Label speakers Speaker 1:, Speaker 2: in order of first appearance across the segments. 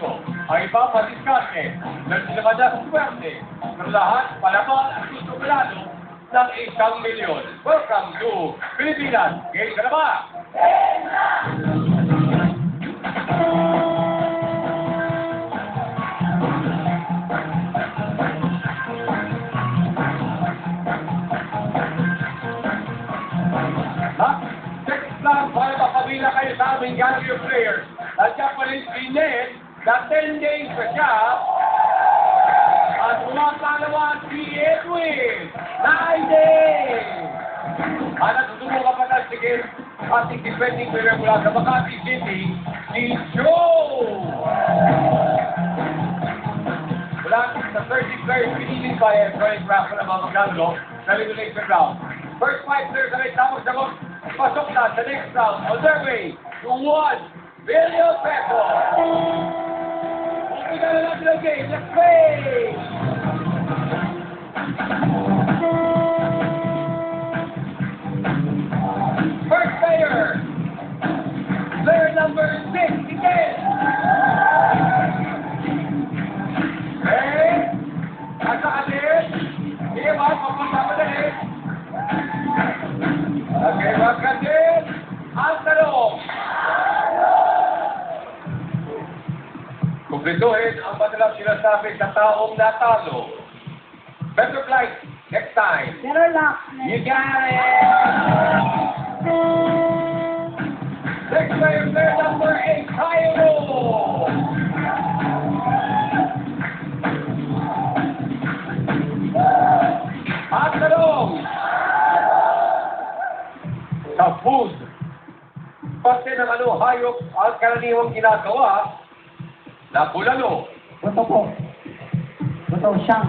Speaker 1: Pasko ang ipapadiskarte ng sinamada swerte ng lahat palaman ang susugrado ng 1,000,000. Welcome to Pilipinas! Game ka na ba? Text lang para makabila kayo sa aming gallery of players. Nandiyan pa rin si Ned na 10 days pa siya. At pumapalawan si Edwin. 9 days! At susubukan pa na sige ating defending player mula sa Makati City, si Joe! Mula sa 30 players, pinili pa yung drawing raffle ng mga maglalaro sa elimination round. First 5 players na may tamang sagot, pasok na sa next round on their way to 1 billion pesos. Umpisa na natin ang game. Let's play! First player, player number 6, Ken. Okay, asa atin? Sige ba, papunta pa na eh. Okay, wag ka din. Ang tanong. Kumpletuhin ang madalas sinasabi sa taong natalo. Better flight next time.
Speaker 2: Better luck.
Speaker 1: You got it! Next player, player number 8, Cairo! Ang tanong. Sa food, pati ng ano, hayop ang karaniwang ginagawa na bulalo.
Speaker 2: Buto po. Buto siyang.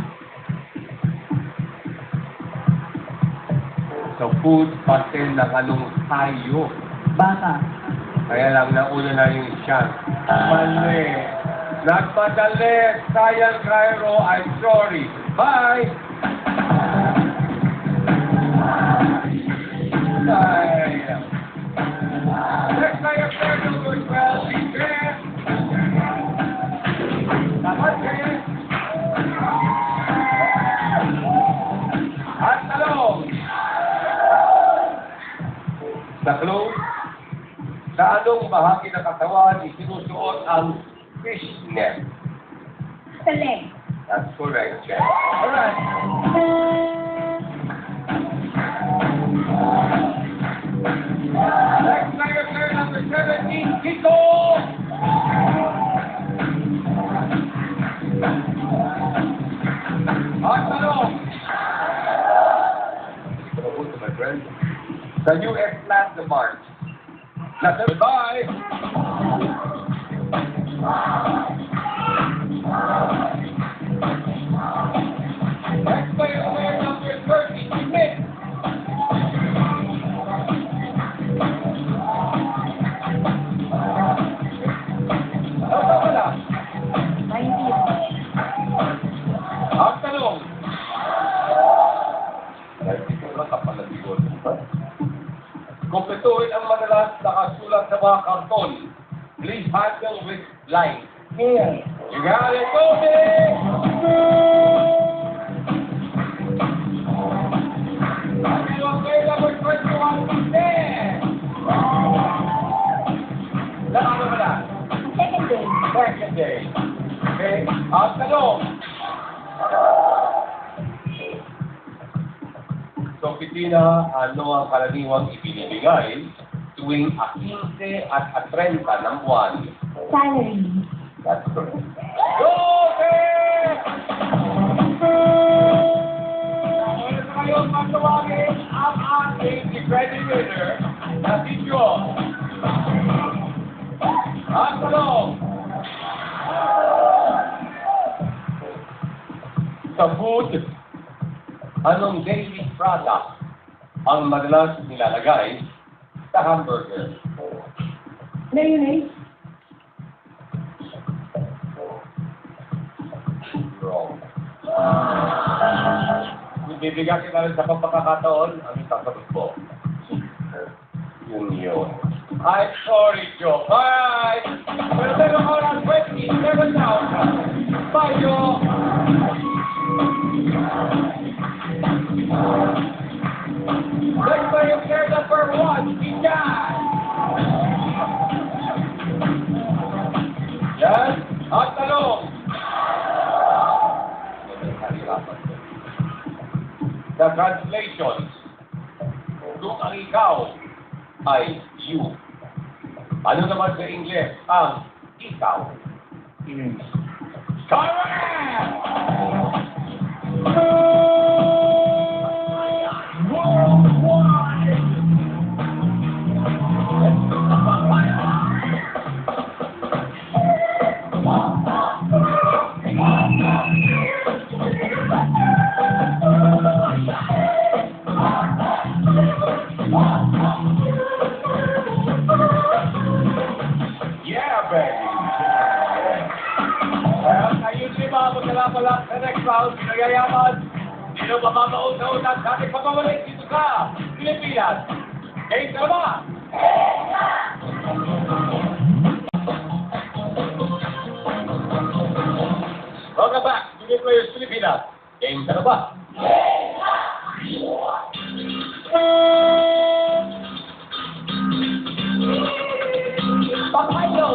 Speaker 1: Sa food, pati ng anong hayop.
Speaker 2: Bata.
Speaker 1: Kaya lang nauna na yung siyan. Mali. Nagmadali. Sayang, Cairo. I'm sorry. Bye! Sayang. Next player, player number 12, si Jeff. Dapat, Jeff. At talong. Sa clothes, sa anong bahagi ng katawan isinusuot ang fishnet?
Speaker 2: Sa leg.
Speaker 1: That's correct, Jeff. Alright. Next player, player number 17, Kiko! At tanong. My friend. Sa U.S. landmark. Goodbye! Next player, player number 30, Smith. Ano wala?
Speaker 2: 90.
Speaker 1: Ang tanong. Kumpletuhin ang madalas nakasulat sa mga karton. Please handle with lines.
Speaker 2: Here.
Speaker 1: You got it, Kobe! Ang player number 21, Ted! Ano wala?
Speaker 2: Second day.
Speaker 1: Second day. Okay? Ang tanong. So, Pitina, ano ang karaniwang ibinibigay tuwing 15 at 30 ng buwan?
Speaker 2: Salary.
Speaker 1: That's correct. Okay! Ngayon, matawagin ang ating defending winner na si John. Ang tanong. Sa food, anong daily product ang madalas nilalagay sa hamburger?
Speaker 2: Mayonnaise.
Speaker 1: Wrong. Kung bibigyan kita rin sa pagkakataon, ang sasagot ko. Yun. I'm sorry, Joe. Bye! Pero meron ko lang 27 At tanong. The translation. Kung ang ikaw ay you. Ano naman sa English ang ikaw? Correct! Worldwide! Yeah, baby! Kaya kayo lima magkalapalang sa next round, nagayaman. Sino mamamaon-unan sa ating pagmamalik dito sa Pilipinas? Game ka ba? Welcome back to Game Players Pilipinas. Game ka na ba? Papayo!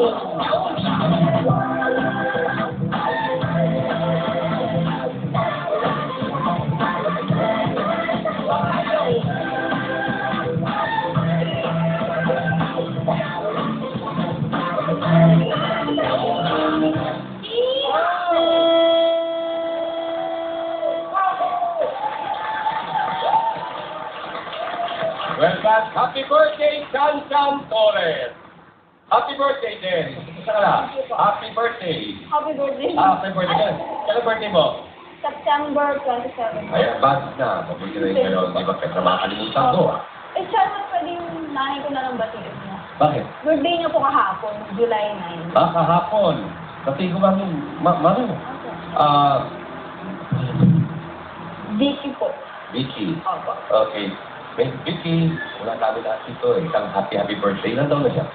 Speaker 1: Well, that's happy birthday, Chan Chan Torres. Happy birthday, Jen. Isa ka na. Happy birthday.
Speaker 2: Happy birthday.
Speaker 1: Happy birthday. Kailan birthday mo?
Speaker 2: September 27.
Speaker 1: Ayan, batas na. Pabuti na rin kayo. Di ba kasi makakalimutan ko?
Speaker 2: Eh, siya naman pwede yung nanay ko na lang batiin niya.
Speaker 1: Bakit?
Speaker 2: Birthday niya po kahapon, July 9.
Speaker 1: Kahapon. Kasi ko ba yung... Mano?
Speaker 2: Vicky po.
Speaker 1: Vicky.
Speaker 2: Opo.
Speaker 1: Okay. Vicky, wala kami lahat dito. Isang happy birthday. Ilan taon na siya?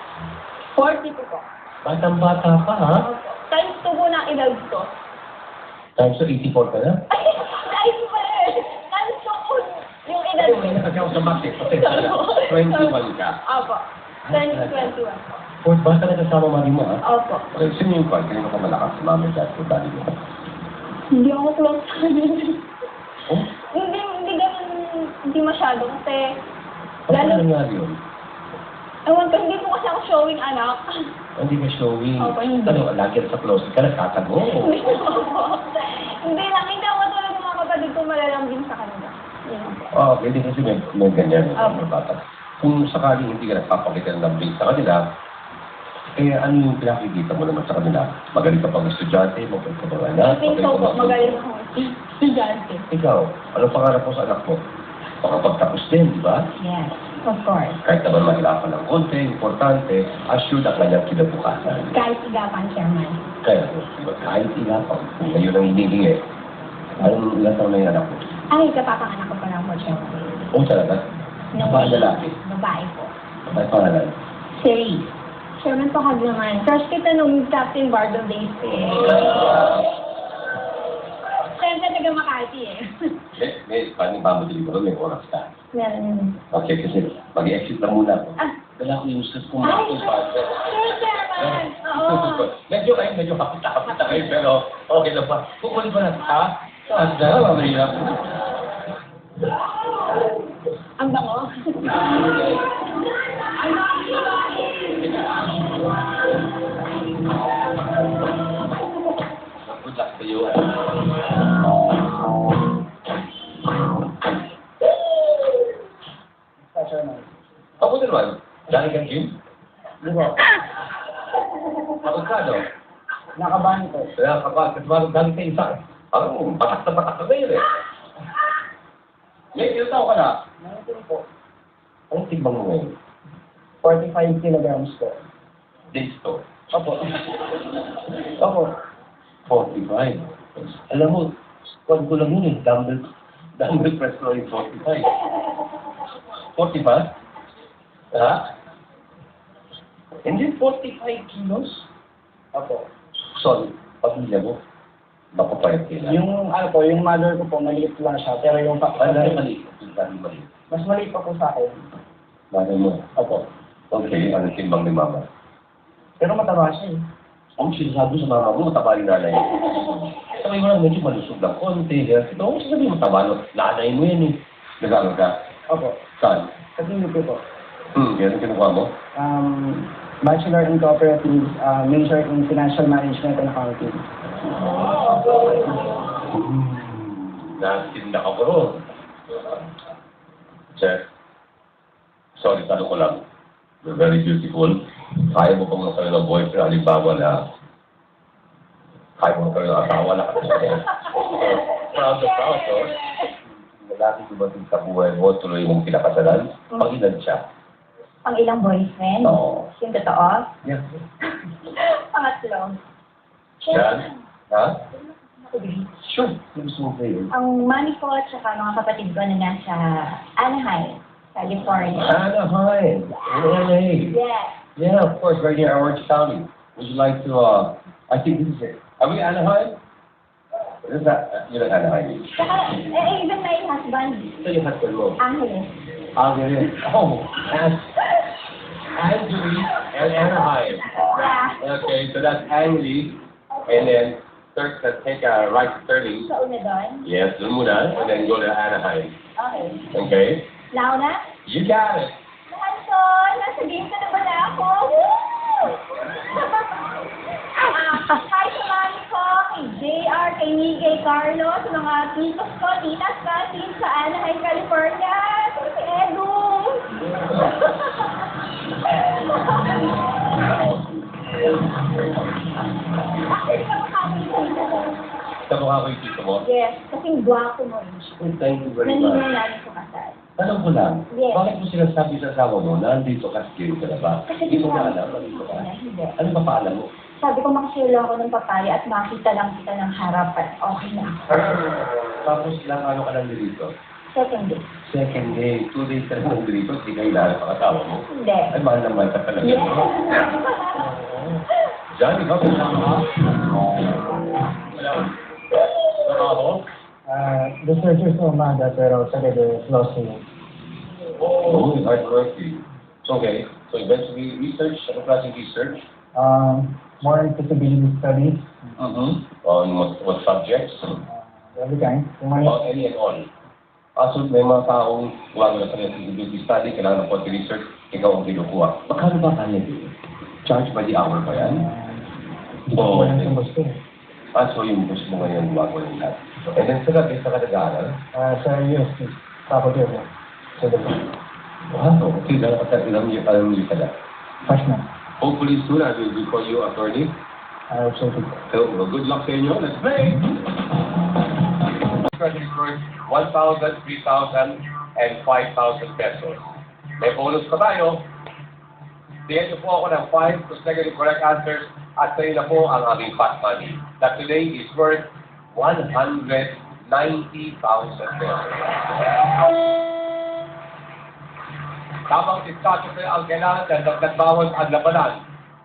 Speaker 2: 40 po.
Speaker 1: Batang-bata pa, ha?
Speaker 2: Opo. Times 2 po ng edad ko.
Speaker 1: Times 84 ka na?
Speaker 2: Ay, times pa eh. Times 2 po yung edad
Speaker 1: Ay,
Speaker 2: ko.
Speaker 1: wala kasi ako sa math eh. Kasi 21 ka.
Speaker 2: Opo. 2021 po.
Speaker 1: Fourth ba ka na kasama mali mo, ha?
Speaker 2: Opo.
Speaker 1: Okay, sino yung call? Kanino ka malakas? Si mami, dad, o daddy mo?
Speaker 2: Hindi ako close sa kanila.
Speaker 1: Oh?
Speaker 2: Hindi masyado kasi
Speaker 1: Ano nangyari yun?
Speaker 2: ewan ko, hindi po kasi ako showing anak.
Speaker 1: Hindi ka showing.
Speaker 2: Opo, hindi.
Speaker 1: Ano, lagi sa closet ka, nagtatago.
Speaker 2: Hindi po. Hindi lang, hindi ako tulad ng mga kapatid ko malalambing sa kanila. Yun lang po.
Speaker 1: Hindi kasi may ganyan.
Speaker 2: Opo.
Speaker 1: Kung sakaling hindi ka nagpapakita ng lambing sa kanila, ano yung pinakikita mo naman sa kanila? Magaling ka pang estudyante, magaling ka pang anak,
Speaker 2: I think so po, magaling ako. Estudyante.
Speaker 1: Ikaw, anong pangarap mo sa anak mo? Makapagtapos din, di ba?
Speaker 2: Yes, of course.
Speaker 1: Kahit naman mahirapan ng konti, importante, assure ang kanyang kinabukasan.
Speaker 2: Kahit igapan, Chairman.
Speaker 1: Kaya, kahit ilapan, kung ngayon ang hinihingi, anong ilang taon na yung anak mo?
Speaker 2: Ay, kapapanganak ko pa lang po, Chairman.
Speaker 1: Oo, talaga? Babae lalaki?
Speaker 2: Babae po.
Speaker 1: Babae pangalan?
Speaker 2: Siri. Chairman, pakag naman. Crush kita nung Captain Bardo Days eh. Siyempre, taga Makati eh.
Speaker 1: May panibamo din ko, may oras ka.
Speaker 2: Meron.
Speaker 1: Okay, kasi mag-exit na muna ako.
Speaker 2: Ah.
Speaker 1: Dala ko yung sus kong
Speaker 2: Ay,
Speaker 1: mga partner.
Speaker 2: sure, Chairman. Oo.
Speaker 1: Medyo kapit-kapit na kayo, pero okay lang pa. Kukunin ko na, ha? Ang dala, mamaya.
Speaker 2: Ang bango.
Speaker 1: Good luck to you. Ako din naman. Dahil kang gym?
Speaker 3: Di ba?
Speaker 1: Magkano?
Speaker 3: Nakabahan ko.
Speaker 1: Kaya kapag dahil ka isa, parang patak na patak na ngayon eh. May ilang taon ka na?
Speaker 3: 19 po.
Speaker 1: Anong timbang mo ngayon?
Speaker 3: 45 kilograms ko.
Speaker 1: Days to.
Speaker 3: Opo. Opo.
Speaker 1: 45. Alam mo, squad ko lang yun eh. Dumbbell press ko yung 45. 45? Ha? Hindi 45 kilos?
Speaker 3: Opo.
Speaker 1: Sorry, pamilya mo. Napapayat nila.
Speaker 3: Yung ano po, yung mother ko po, maliit lang siya. Pero yung
Speaker 1: Mali. Mali.
Speaker 3: mas maliit pa po sa akin.
Speaker 1: Mali mo.
Speaker 3: Opo.
Speaker 1: Okay, ano timbang ni mama?
Speaker 3: Pero mataba siya eh.
Speaker 4: Ang sinasabi sa mama mo, mataba yung nanay. Sabi mo lang, medyo malusog ng konti. Ito, ang sinasabi mo, mataba, no? Nanay mo yan eh. Nag-aaral ka?
Speaker 3: Opo.
Speaker 4: Saan?
Speaker 3: Sa PUP po.
Speaker 4: Yan ang kinuha mo?
Speaker 3: Bachelor in Cooperatives, major in Financial Management and Accounting.
Speaker 4: Natinda ka bro. Sir, sorry, tanong ko lang. You're very beautiful. Kaya mo bang magkaroon ng boyfriend, halimbawa na kaya mo magkaroon ng asawa na proud of proud, no? Lalaki dumating sa buhay mo, tuloy mong pinakasalan, pag-ilan siya?
Speaker 2: Pang ilang boyfriend?
Speaker 4: Oo.
Speaker 2: Yung totoo?
Speaker 4: Yes.
Speaker 2: Pangatlo.
Speaker 4: Yan? Ha?
Speaker 2: Ako din.
Speaker 4: Sure. Gusto mo ba yun?
Speaker 2: Ang mami ko at saka mga kapatid ko na nasa Anaheim, California.
Speaker 4: Anaheim. LA.
Speaker 2: Yes.
Speaker 4: Yeah, of course, right near Orange County. Would you like to, I think this is it. Are we Anaheim? What is that? You know Anaheim.
Speaker 2: Saka, even my husband,
Speaker 4: So yung husband mo?
Speaker 2: Angeles.
Speaker 4: Angeles. Oh, Angeles and Anaheim.
Speaker 2: Yeah.
Speaker 4: Okay, so that's Angeles, and then take a right turning.
Speaker 2: Sa una doon?
Speaker 4: Yes, dun muna, and then go to Anaheim.
Speaker 2: Okay.
Speaker 4: Okay?
Speaker 2: Launa?
Speaker 4: You got it.
Speaker 2: Mahal ko, nasa game ka na ba na ako? Hi sa mami ko, kay JR, kay Miguel, Carlo, sa mga titos ko, titas, cousins sa Anaheim, California. Si Edu. Actually, kamukha ko yung tito ko.
Speaker 4: Kamukha ko yung tito mo.
Speaker 2: Yes, kasing gwapo mo rin siya.
Speaker 4: Oh, thank you very
Speaker 2: Nanino
Speaker 4: much.
Speaker 2: namin sa kasal.
Speaker 4: Tanong ko lang,
Speaker 2: Yes.
Speaker 4: bakit mo sinasabi sa asawa mo na nandito ka, scared ka na ba?
Speaker 2: Kasi
Speaker 4: Hindi mo
Speaker 2: di
Speaker 4: na
Speaker 2: ba-
Speaker 4: alam, nandito ka.
Speaker 2: Hindi.
Speaker 4: Ano ba paalam mo?
Speaker 2: Sabi ko makasilo ako ng papaya at makita lang kita ng harapan. Okay na.
Speaker 4: Tapos lang ano ka lang dito?
Speaker 2: Second day.
Speaker 4: Second day, 2 days ka lang dito, hindi ka ilalang ang asawa mo.
Speaker 2: Hindi.
Speaker 4: Ay, mahal naman ka talaga.
Speaker 2: Yes.
Speaker 4: Johnny, ba? Kasama ka? Wala. Wala ako?
Speaker 3: Researchers sa umaga, pero sa gabi, closing.
Speaker 4: Oh, hard working. Okay, so eventually research, ano klaseng research?
Speaker 3: More in feasibility studies,
Speaker 4: On what subjects?
Speaker 3: every kind. Kung may
Speaker 4: On any and all. So may mga taong gumagawa na sa feasibility study, kailangan ng konti research, ikaw ang kinukuha. Magkano ba kanya din? Charge by the hour ba yan?
Speaker 3: hindi ko lang sa gusto.
Speaker 4: So yung gusto mo ngayon gumagawa ng lahat. And then sa gabi, sa nag-aaral?
Speaker 3: Sa UST, faculty of law. Sa gabi.
Speaker 4: Wow, okay, dahil ilang year ka na.
Speaker 3: Freshman.
Speaker 4: Hopefully soon I will call you attorney.
Speaker 3: So,
Speaker 4: So, well, good luck sa inyo. Let's play! Credit score, 1,000, 3,000, and 5,000 pesos. May bonus pa tayo. Bigyan niyo po ako ng 5 consecutive correct answers at sa'yo na po ang aming fast money. That today is worth 190,000 pesos. Tamang diskarte ang kailangan ng dagdag bawat ang labanan.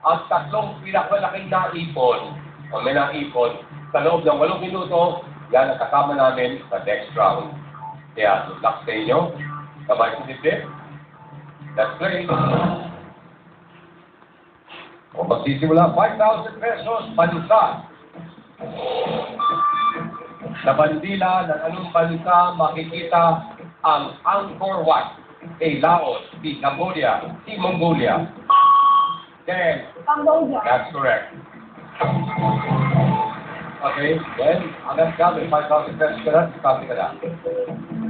Speaker 4: Ang tatlong pinakamalaking naipon, o may naipon, sa loob ng 8 minuto, yan ang kasama namin sa next round. Kaya, good luck sa inyo. Kamay sa dibdib. Let's play. O magsisimula, 5,000 pesos, bansa. Sa bandila ng anong bansa makikita ang Angkor Wat? A. Laos, B. Cambodia, C. Mongolia. Then,
Speaker 2: Cambodia.
Speaker 4: that's correct. Okay, then, agad ka, may 5,000 pesos ka na, discount ka na.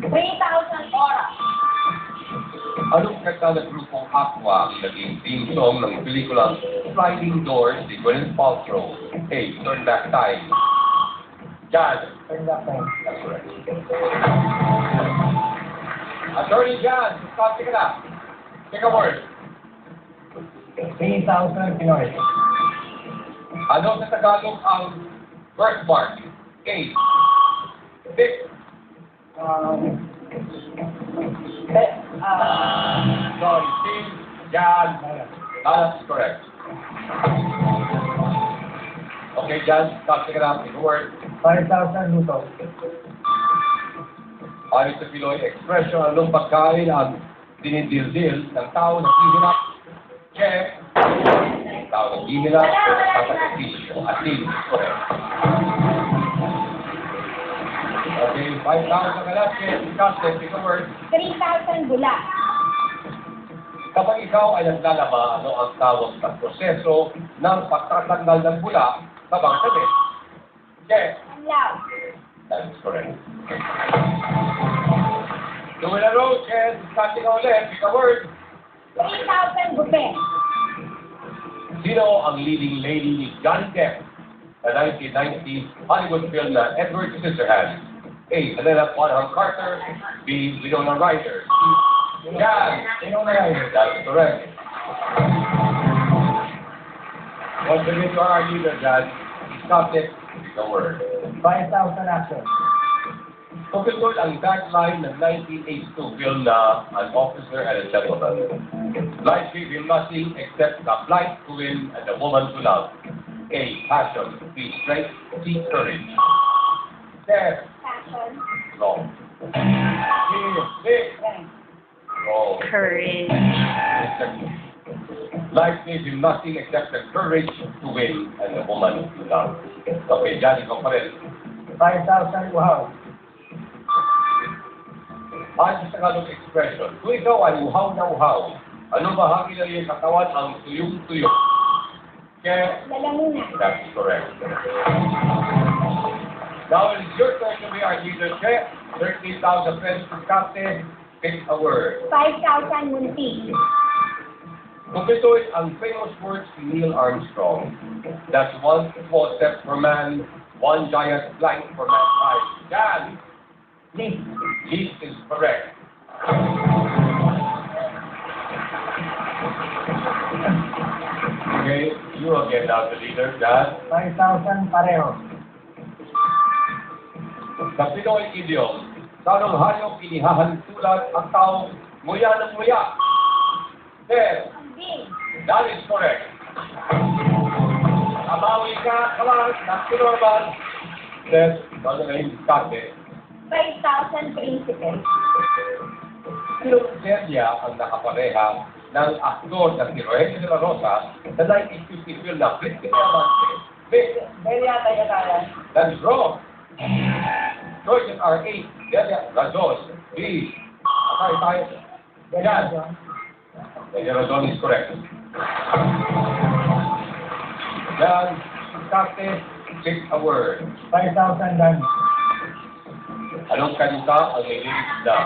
Speaker 2: 3,000 oras.
Speaker 4: Anong kanta ng grupong Aqua ang naging theme song ng pelikulang Sliding Doors ni Gwyneth Paltrow? A. Turn Back Time. John.
Speaker 3: turn back time.
Speaker 4: That's correct. Attorney John, discount ka na. Take a word.
Speaker 3: 3,000 Pinoy.
Speaker 4: Ano sa Tagalog ang birthmark? A. Dick. Sorry, Steve. John. That's correct. Okay, John, discount ka na. Take a word.
Speaker 3: 5,000 luto.
Speaker 4: Ayon sa Pinoy expression, anong pagkain ang dinidildil ng tao na hihirap? Check. Tao na hihirap, tatagapis. asin. Correct. Okay, 5,000 ka lang. Discuss it. Pick a word.
Speaker 2: 3,000 bula.
Speaker 4: Kapag ikaw ay naglalaba, ano ang tawag sa proseso ng pagtatanggal ng bula sa bang damit? Okay,
Speaker 2: Anlaw.
Speaker 4: that is correct. Two in a row, Ken. Starting ulit. Pick a word.
Speaker 2: 3,000 bupe.
Speaker 4: Sino ang leading lady ni Johnny Depp sa 1990 Hollywood film na Edward Scissorhands? A. Helena Bonham Carter. B. Winona Ryder. Jan.
Speaker 3: Winona Ryder.
Speaker 4: That is correct. Once again, you are our leader, Jan. Stop it. Pick a word.
Speaker 3: 5,000 action.
Speaker 4: Pagkatol ang tagline ng 1982 film na An Officer and a Gentleman. Life gave him nothing except a flight to win and a woman to love. A. Passion. B. Strength. C. Courage. Steph.
Speaker 2: Passion.
Speaker 4: Wrong. Nick. Wrong.
Speaker 5: Courage.
Speaker 4: Life gave him nothing except the courage to win and a woman to love. Okay, Johnny, ikaw pa rin.
Speaker 3: 5,000 wow.
Speaker 4: Ayon sa Tagalog expression, kung ikaw ay uhaw na uhaw, anong bahagi ng iyong katawan ang tuyong-tuyo? Kaya,
Speaker 2: Lalamunan.
Speaker 4: that's correct. Now it is your turn to be our leader, Che. 13,000 pesos to captain. Pick a word.
Speaker 2: 5,000 munti.
Speaker 4: Kung ito ay ang famous words ni Neil Armstrong, that's one small step for man, one giant plank for mankind. Jan,
Speaker 3: Lead.
Speaker 4: least is correct. Okay, you again now the leader, Jan.
Speaker 3: 5,000 pareho.
Speaker 4: Sa Pinoy idiom, sa anong hayop inihahalintulad ang taong nguya ng nguya? There,
Speaker 2: Bing.
Speaker 4: that is correct. Kamawi ka, kaman, nakinormal. Then, ano na yung diskarte?
Speaker 2: 5,000 principal.
Speaker 4: Sinong serya ang nakapareha ng aktor na si Rogelio de la Rosa sa 1950 film na Príncipe Amante?
Speaker 3: Delia Tayataya.
Speaker 4: That is wrong. Choices are A. Delia Razon. B. Atay tayo. Yan. Delia Razon is correct. Yan. Diskarte. Pick a word.
Speaker 3: 5,000 done.
Speaker 4: Anong kanta ang nililis na?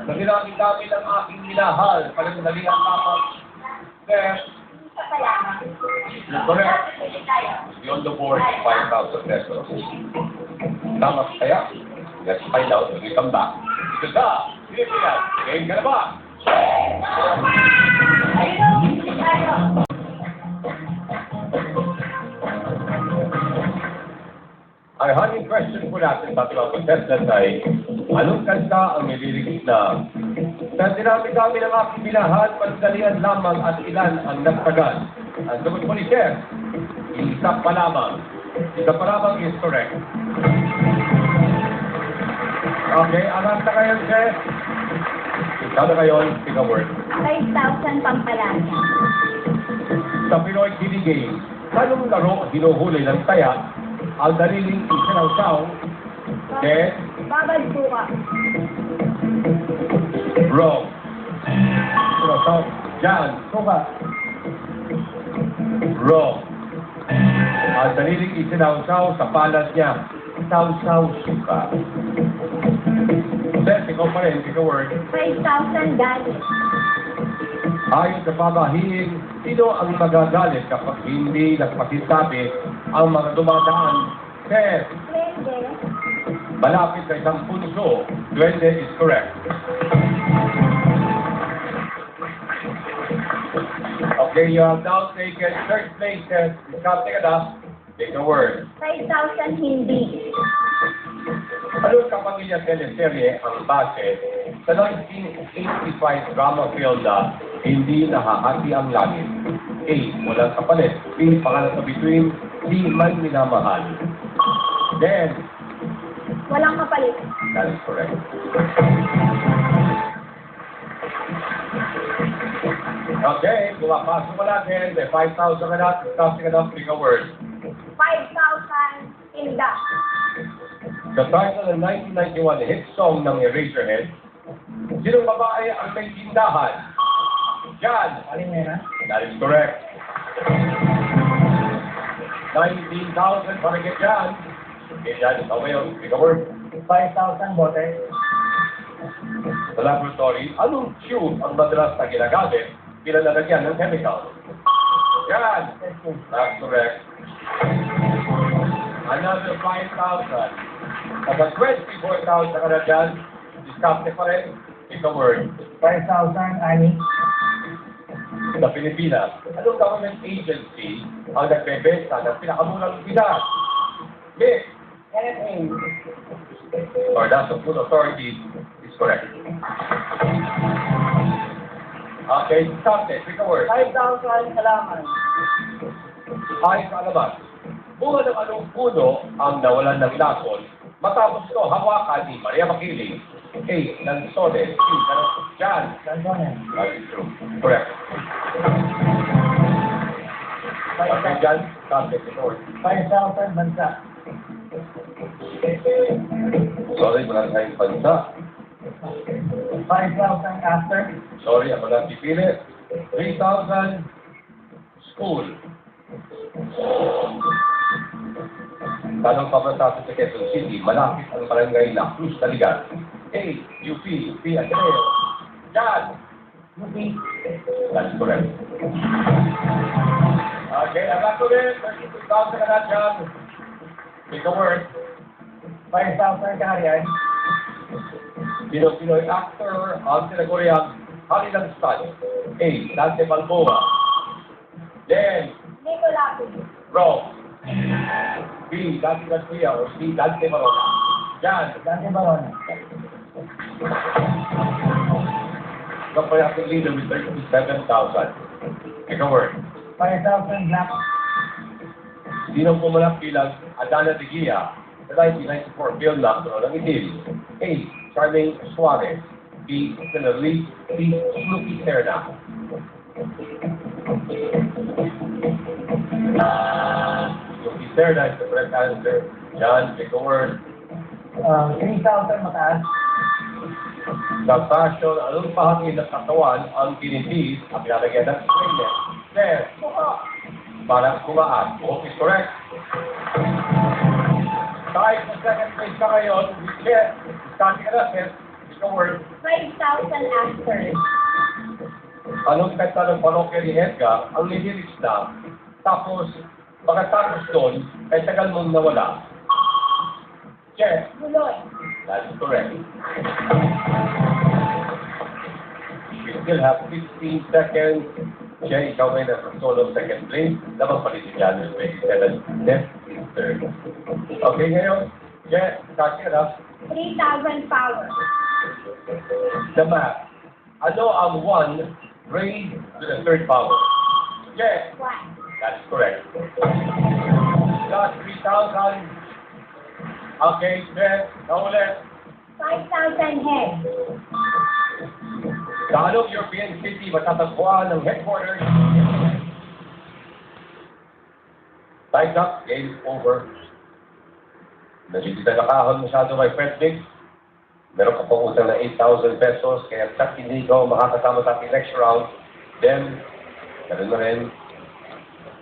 Speaker 4: Sa dinami-dami ng aking minahal, panagdalihan lamang. There,
Speaker 2: Isa pa lamang.
Speaker 4: correct.
Speaker 2: Pwede tayo.
Speaker 4: Beyond the board, 5,000 pesos. Tama kaya? Let's find out when we come back. Ito sa Pilipinas. Game ka na ba?
Speaker 2: Ayun, tayo.
Speaker 4: Ang hanging question po natin sa ating mga contestant ay, anong kanta ang nililinis na? Sa dinami-dami ng aking minahal, panagdalihan lamang at ilan ang nagtagal. Ang sagot po ni Chef, isa pa lamang. Isa pa lamang is correct. Okay, angat na kayo, Chef. Ikaw na kayo, pick a word.
Speaker 2: 5,000 pampalasa.
Speaker 4: Sa Pinoy Kiddie Game, anong laro hinuhuli ng taya ang dariling isinawsaw? Then,
Speaker 2: Babad buka.
Speaker 4: wrong. Isinawsaw, Jan,
Speaker 3: Suka.
Speaker 4: wrong. Ang dariling isinawsaw sa palas niya, sausaw suka. Then, ikaw pa rin, pick a word.
Speaker 2: 5,000 galit.
Speaker 4: Ayon sa pamahiin, sino ang magagalit kapag hindi nagpasinsabi ang mga dumadaan? Sir,
Speaker 2: Pwede.
Speaker 4: malapit sa isang punso. 20 is correct. Okay, you have now taken third place test. Discarding it up. Take a word.
Speaker 2: 5,000 hindi.
Speaker 4: Ano sa pamilya teleserye ang base sa 1985 drama film na Hindi Nahahati ang Langit? A. Walang kapalit. B. Pangalan sa bituin. C. May minamahal. Then,
Speaker 2: Walang kapalit.
Speaker 4: that is correct. Okay, pumapasok mo natin. May 5,000 ka na. Discussing it up. Pick a word. Sa title ng 1991 hit song ng Eraserhead, sinong babae ang may tindahan? Jan.
Speaker 3: Alimena.
Speaker 4: That is correct. 19,000 para kay Jan. Okay, Jan, ikaw ngayon. Pick a word.
Speaker 3: 5,000 bote.
Speaker 4: Sa laboratory, anong tube ang madalas na ginagamit bilang lalagyan ng chemical? Jan. That's correct. Another 5,000. Nasa 24,000 ka na dyan. Discount pa rin. Pick a word.
Speaker 3: 5,000 ani.
Speaker 4: Sa Pilipinas, anong government agency ang nagbebenta ng pinakamurang bigas? Miss,
Speaker 3: NFA.
Speaker 4: or National Food Authority is correct. Okay, stop it. Pick a word.
Speaker 3: 5,000 halaman.
Speaker 4: Ay, kaalaman. Bunga ng anong puno ang nawalan ng lason matapos ito hawakan ni Maria Makiling. A. Lanzones. B. Jan.
Speaker 3: Lanzones.
Speaker 4: That is true. Correct. Okay, Jan. Stop it. Pick a word.
Speaker 3: 5,000 bansa.
Speaker 4: Sorry, wala tayong bansa.
Speaker 3: 5,000 after.
Speaker 4: Sorry, ako lang pipili. 3,000 school. Tanong pamantasan sa Quezon City, malapit ang barangay La Cruz, Taligan. A, UP, B, Ateneo. Jan!
Speaker 3: UP.
Speaker 4: That's correct. Okay, I'm not ulit. 32,000 ka na, Jan. Pick a word.
Speaker 3: 5,000 kaharian.
Speaker 4: Pinoy actor ang tinaguriang Halilang Stud. A, Dante Balboa. Then,
Speaker 2: Nicolas.
Speaker 4: Wrong. B, Dante Garcia or C, Dante Marona. Jan,
Speaker 3: Dante Barona.
Speaker 4: kapayapin leader with 37,000. Pick a word.
Speaker 3: 5,000 black.
Speaker 4: Sinong pumalak bilang Adana de Guia sa 1994 film na Tulo ng Itil? A, Charmaine Suarez. B, Taylor Lee. C, Snoopy Serna. Snoopy Serna is the correct answer. John, pick a word.
Speaker 3: 3,000 mataas.
Speaker 4: Sa fashion, anong bahagi ng katawan ang tinitis at nilalagyan ng springlet? There,
Speaker 2: Buho.
Speaker 4: para kumaan. Buhok is correct. Kahit sa second place ka ngayon, we get, starting ka na, Seth, pick a word.
Speaker 2: 5,000 after.
Speaker 4: Anong kanta ng parokya ni Edgar, ang lyrics na, tapos, pagkatapos doon, ay tagal mong nawala. Che,
Speaker 2: Buloy.
Speaker 4: that is correct. We still have 15 seconds. Che, ikaw ngayon nasa solo second place. Lamang pa rin si Jan, 27. Left is third. Okay, ngayon, Che, start ka na.
Speaker 2: 3,000 power.
Speaker 4: The math. Ano ang 1 raised to the third power? Che,
Speaker 2: 1.
Speaker 4: that's correct. Plus 3,000. Okay, Che, naulit.
Speaker 2: 5,000 head.
Speaker 4: Sa anong European city matatagpuan ng headquarters? Time's up. Game over. Hindi na nakahon masyado kay Frederick. Meron ka pang utang na 8,000 pesos. Kaya sa hindi ko makakasama sa ating next round. Then, ganun na rin.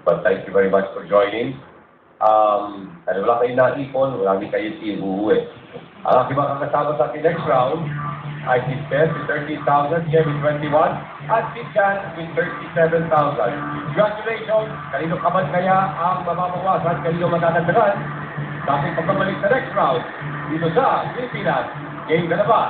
Speaker 4: But thank you very much for joining. Kasi wala kayo naipon, wala din kayo uuwi. Ang aking mga kasama sa ating next round ay si Seth with 30,000, Jeff with 21, at si Jan with 37,000. Congratulations! Kanino ka man kaya ang mababawasan, kanino madadagdagan sa ating pagbabalik sa next round dito sa Pilipinas. Game ka na ba?